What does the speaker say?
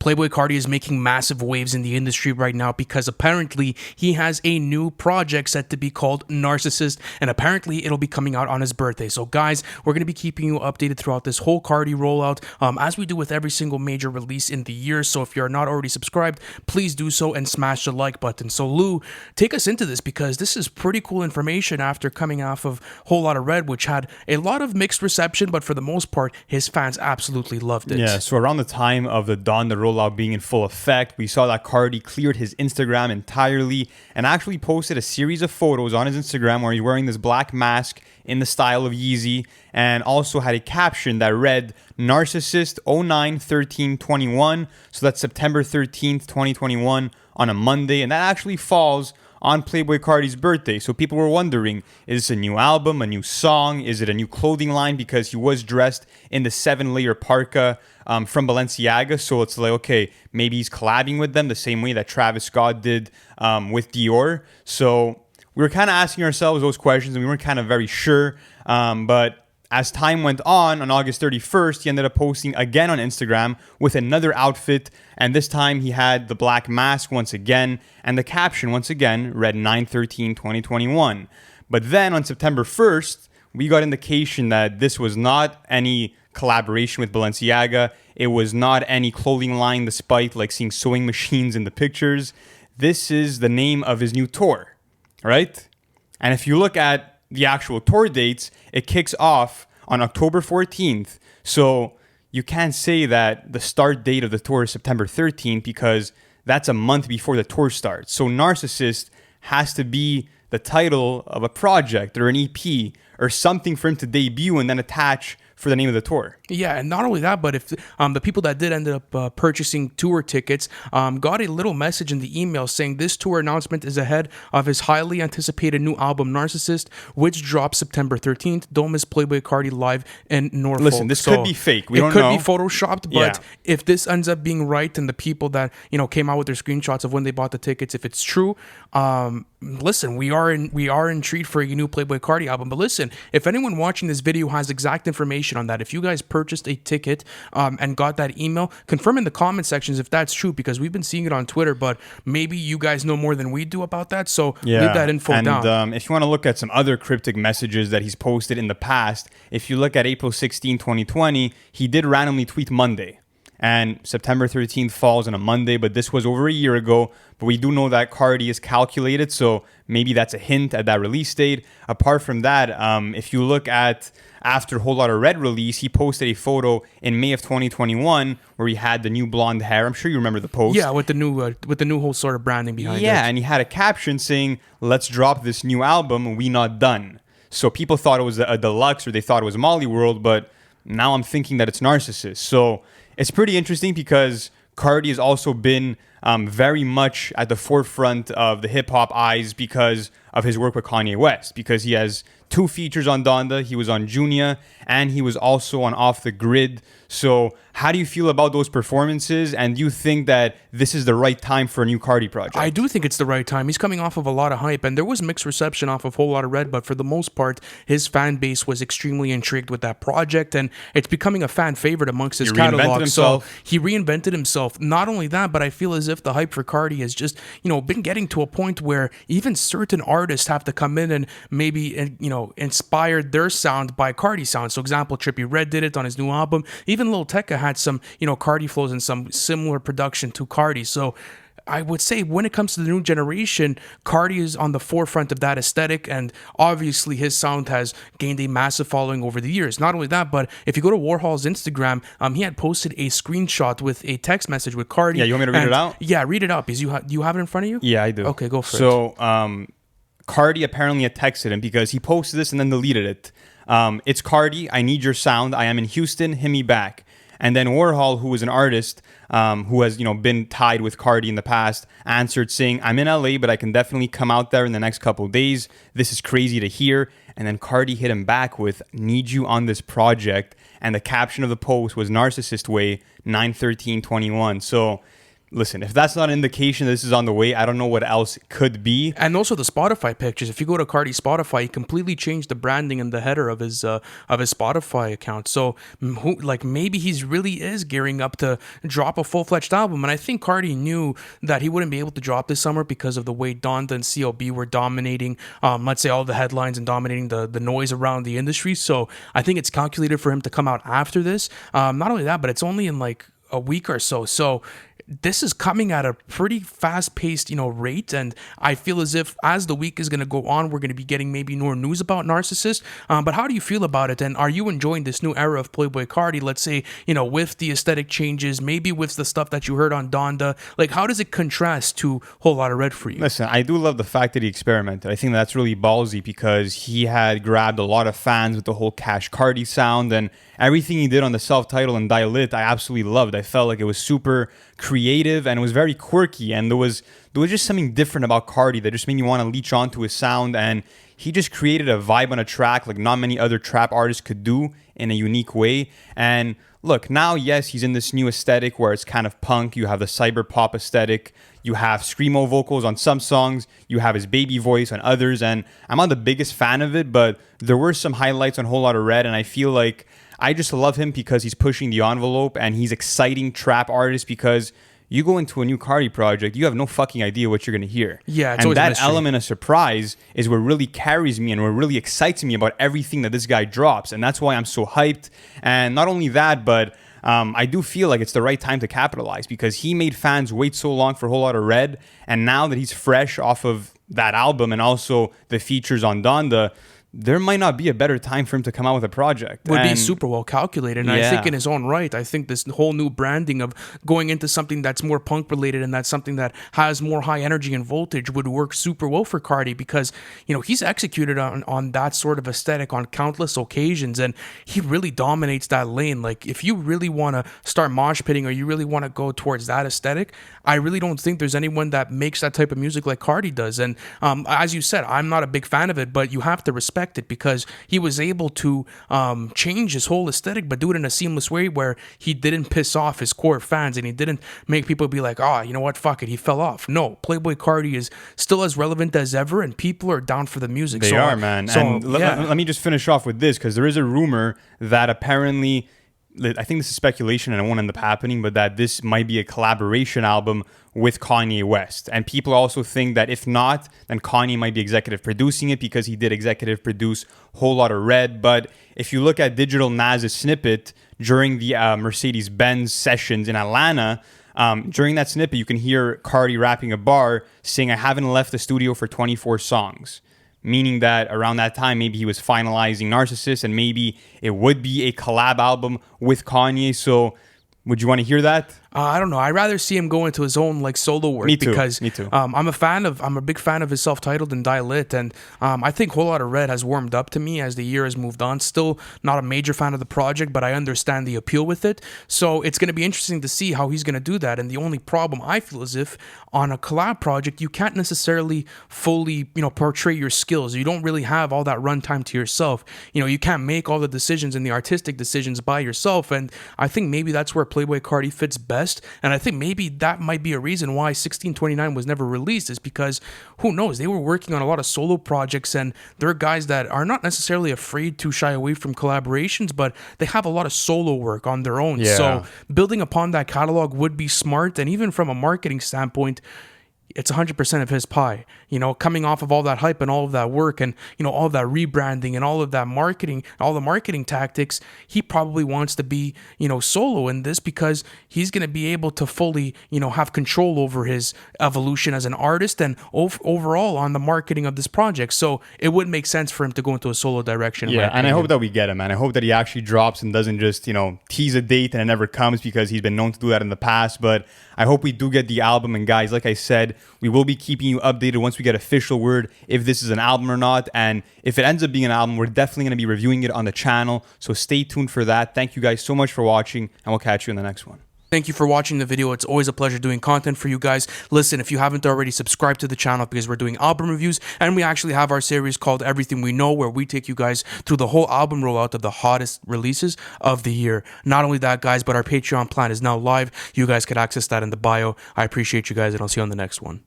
Playboi Carti is making massive waves in the industry right now because apparently he has a new project set to be called Narcissist, and apparently it'll be coming out on his birthday. So guys, we're going to be keeping you updated throughout this whole Cardi rollout, as we do with every single major release in the year. So if you're not already subscribed, please do so and smash the like button. So Lou, take us into this because this is pretty cool information after coming off of Whole Lotta Red, which had a lot of mixed reception, but for the most part, his fans absolutely loved it. Yeah, so around the time of the Donda rollout being in full effect, we saw that Cardi cleared his Instagram entirely and actually posted a series of photos on his Instagram where he's wearing this black mask in the style of Yeezy, and also had a caption that read Narcissist 09/13/21. So that's September 13th, 2021 on a Monday, and that actually falls on Playboi Carti's birthday. So people were wondering, is this a new album, a new song? Is it a new clothing line? Because he was dressed in the 7-layer parka from Balenciaga. So it's like, okay, maybe he's collabing with them the same way that Travis Scott did with Dior. So we were kind of asking ourselves those questions and we weren't kind of very sure. But as time went on August 31st, he ended up posting again on Instagram with another outfit, and this time he had the black mask once again, and the caption once again read 9/13/2021. But then on September 1st, we got indication that this was not any collaboration with Balenciaga. It was not any clothing line, despite like seeing sewing machines in the pictures. This is the name of his new tour, right? And if you look at the actual tour dates, it kicks off on October 14th. So you can't say that the start date of the tour is September 13th because that's a month before the tour starts. So Narcissist has to be the title of a project or an EP or something for him to debut and then attach for the name of the tour. Yeah, and not only that, but if the people that did end up purchasing tour tickets got a little message in the email saying this tour announcement is ahead of his highly anticipated new album Narcissist, which drops September 13th. Don't miss Playboi Carti live in Norfolk. Listen, this could be fake. We don't know. It could be photoshopped, but if this ends up being right and the people that came out with their screenshots of when they bought the tickets, if it's true, listen, we are intrigued for a new Playboi Carti album. But listen, if anyone watching this video has exact information on that, if you guys purchased a ticket and got that email, confirm in the comment sections if that's true, because we've been seeing it on Twitter, but maybe you guys know more than we do about that, so leave that info down. And if you want to look at some other cryptic messages that he's posted in the past, if you look at April 16, 2020, he did randomly tweet Monday. And September 13th falls on a Monday, but this was over a year ago. But we do know that Cardi is calculated, so maybe that's a hint at that release date. Apart from that, if you look at after Whole Lotta Red release, he posted a photo in May of 2021 where he had the new blonde hair. I'm sure you remember the post. Yeah, with the new whole sort of branding behind it. Yeah, and he had a caption saying, "Let's drop this new album, we not done." So people thought it was a deluxe or they thought it was Molly World, but now I'm thinking that it's Narcissist. So it's pretty interesting because Cardi has also been very much at the forefront of the hip-hop eyes because of his work with Kanye West, because he has 2 features on Donda. He was on Junior, and he was also on Off the Grid. So how do you feel about those performances? And do you think that this is the right time for a new Cardi project? I do think it's the right time. He's coming off of a lot of hype, and there was mixed reception off of Whole Lotta Red, but for the most part, his fan base was extremely intrigued with that project, and it's becoming a fan favorite amongst his catalog. So he reinvented himself. Not only that, but I feel as if the hype for Cardi has just, been getting to a point where even certain artists have to come in and maybe, inspire their sound by Cardi sound. So example, Trippie Redd did it on his new album. Even Lil Tecca had some, Cardi flows and some similar production to Cardi. So I would say when it comes to the new generation, Cardi is on the forefront of that aesthetic, and obviously his sound has gained a massive following over the years. Not only that, but if you go to Warhol's Instagram, he had posted a screenshot with a text message with Cardi. Yeah, you want me to read it out? Yeah, read it out, because you have it in front of you? Yeah, I do. Okay, go for it. So, Cardi apparently had texted him because he posted this and then deleted it. It's Cardi, I need your sound. I am in Houston, hit me back. And then Warhol, who is an artist who has been tied with Cardi in the past, answered saying, "I'm in LA, but I can definitely come out there in the next couple of days. This is crazy to hear." And then Cardi hit him back with, "Need you on this project." And the caption of the post was Narcissist Way 9/13/21. So listen, if that's not an indication this is on the way, I don't know what else could be. And also the Spotify pictures. If you go to Cardi's Spotify, he completely changed the branding and the header of his Spotify account. So maybe he's really is gearing up to drop a full-fledged album. And I think Cardi knew that he wouldn't be able to drop this summer because of the way Donda and CLB were dominating, let's say, all the headlines and dominating the noise around the industry. So I think it's calculated for him to come out after this. Not only that, but it's only in like a week or so. So this is coming at a pretty fast-paced, rate, and I feel as if as the week is going to go on, we're going to be getting maybe more news about Narcissist. But how do you feel about it? And are you enjoying this new era of Playboi Carti? Let's say, with the aesthetic changes, maybe with the stuff that you heard on Donda. Like, how does it contrast to Whole Lotta Red for you? Listen, I do love the fact that he experimented. I think that's really ballsy because he had grabbed a lot of fans with the whole Cash Cardi sound, and everything he did on the self-title and Die Lit, I absolutely loved. I felt like it was super creative and it was very quirky, and there was just something different about Cardi that just made me want to leech onto his sound, and he just created a vibe on a track like not many other trap artists could do in a unique way. And look, now, yes, he's in this new aesthetic where it's kind of punk. You have the cyber pop aesthetic. You have screamo vocals on some songs. You have his baby voice on others. And I'm not the biggest fan of it, but there were some highlights on Whole Lotta Red, and I feel like I just love him because he's pushing the envelope and he's exciting trap artists, because you go into a new Cardi project, you have no fucking idea what you're going to hear. Yeah, it's and always a that mystery. element of surprise is what really carries me and what really excites me about everything that this guy drops. And that's why I'm so hyped. And not only that, but I do feel like it's the right time to capitalize, because he made fans wait so long for Whole Lotta Red. And now that he's fresh off of that album and also the features on Donda, there might not be a better time for him to come out with a project. Would be super well calculated. And I think in his own right, I think this whole new branding of going into something that's more punk related and that's something that has more high energy and voltage would work super well for Cardi, because, he's executed on that sort of aesthetic on countless occasions, and he really dominates that lane. Like, if you really want to start mosh pitting or you really want to go towards that aesthetic, I really don't think there's anyone that makes that type of music like Cardi does. And as you said, I'm not a big fan of it, but you have to respect it because he was able to change his whole aesthetic, but do it in a seamless way where he didn't piss off his core fans and he didn't make people be like, you know what, fuck it, he fell off. No, Playboi Carti is still as relevant as ever, and people are down for the music. They are, man. And let me just finish off with this, because there is a rumor that apparently, I think this is speculation and it won't end up happening, but that this might be a collaboration album with Kanye West. And people also think that if not, then Kanye might be executive producing it, because he did executive produce Whole Lotta Red. But if you look at Digital Naz's snippet during the Mercedes-Benz sessions in Atlanta, during that snippet, you can hear Cardi rapping a bar saying, "I haven't left the studio for 24 songs." Meaning that around that time, maybe he was finalizing Narcissist, and maybe it would be a collab album with Kanye. So would you want to hear that? I don't know. I'd rather see him go into his own solo work. Me too. Because Me too. I'm a big fan of his self-titled and Die Lit, and I think Whole Lotta Red has warmed up to me as the year has moved on. Still not a major fan of the project, but I understand the appeal with it. So it's going to be interesting to see how he's going to do that. And the only problem I feel is if on a collab project you can't necessarily fully portray your skills. You don't really have all that runtime to yourself. You can't make all the decisions and the artistic decisions by yourself. And I think maybe that's where Playboi Carti fits best. And I think maybe that might be a reason why 1629 was never released, is because who knows, they were working on a lot of solo projects, and they're guys that are not necessarily afraid to shy away from collaborations, but they have a lot of solo work on their own. Yeah. So building upon that catalog would be smart. And even from a marketing standpoint, it's 100% of his pie, coming off of all that hype and all of that work and, all of that rebranding and all of that marketing, all the marketing tactics. He probably wants to be, solo in this, because he's going to be able to fully, have control over his evolution as an artist and overall on the marketing of this project. So it would make sense for him to go into a solo direction. Yeah, and I hope that we get him, man. I hope that he actually drops and doesn't just, tease a date and it never comes, because he's been known to do that in the past. But I hope we do get the album. And guys, like I said, we will be keeping you updated once we get official word if this is an album or not. And if it ends up being an album, we're definitely going to be reviewing it on the channel. So stay tuned for that. Thank you guys so much for watching, and we'll catch you in the next one. Thank you for watching the video. It's always a pleasure doing content for you guys. Listen, if you haven't already, subscribe to the channel because we're doing album reviews, and we actually have our series called Everything We Know, where we take you guys through the whole album rollout of the hottest releases of the year. Not only that, guys, but our Patreon plan is now live. You guys can access that in the bio. I appreciate you guys, and I'll see you on the next one.